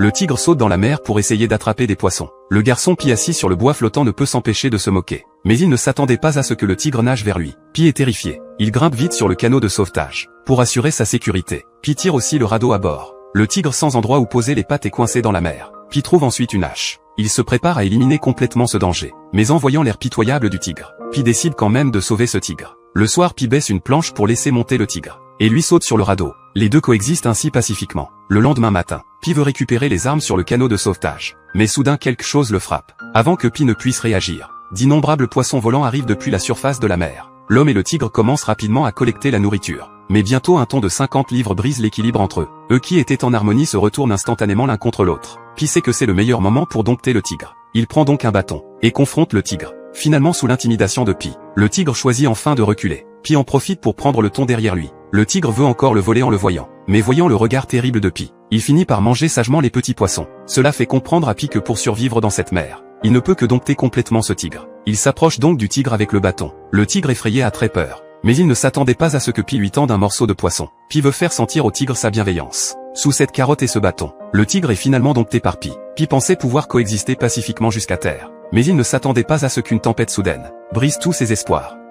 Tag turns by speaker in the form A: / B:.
A: Le tigre saute dans la mer pour essayer d'attraper des poissons. Le garçon Pi assis sur le bois flottant ne peut s'empêcher de se moquer. Mais il ne s'attendait pas à ce que le tigre nage vers lui. Pi est terrifié. Il grimpe vite sur le canot de sauvetage. Pour assurer sa sécurité, Pi tire aussi le radeau à bord. Le tigre sans endroit où poser les pattes est coincé dans la mer. Pi trouve ensuite une hache. Il se prépare à éliminer complètement ce danger. Mais en voyant l'air pitoyable du tigre, Pi décide quand même de sauver ce tigre. Le soir, Pi baisse une planche pour laisser monter le tigre. Et lui saute sur le radeau. Les deux coexistent ainsi pacifiquement. Le lendemain matin, Pi veut récupérer les armes sur le canot de sauvetage. Mais soudain quelque chose le frappe. Avant que Pi ne puisse réagir, d'innombrables poissons volants arrivent depuis la surface de la mer. L'homme et le tigre commencent rapidement à collecter la nourriture. Mais bientôt un ton de 50 livres brise l'équilibre entre eux. Eux qui étaient en harmonie se retournent instantanément l'un contre l'autre. Pi sait que c'est le meilleur moment pour dompter le tigre. Il prend donc un bâton et confronte le tigre. Finalement sous l'intimidation de Pi, le tigre choisit enfin de reculer. Pi en profite pour prendre le ton derrière lui. Le tigre veut encore le voler en le voyant. Mais voyant le regard terrible de Pi, il finit par manger sagement les petits poissons. Cela fait comprendre à Pi que pour survivre dans cette mer, il ne peut que dompter complètement ce tigre. Il s'approche donc du tigre avec le bâton. Le tigre effrayé a très peur. Mais il ne s'attendait pas à ce que Pi lui tende un morceau de poisson. Pi veut faire sentir au tigre sa bienveillance. Sous cette carotte et ce bâton, le tigre est finalement dompté par Pi. Pi pensait pouvoir coexister pacifiquement jusqu'à terre. Mais il ne s'attendait pas à ce qu'une tempête soudaine brise tous ses espoirs.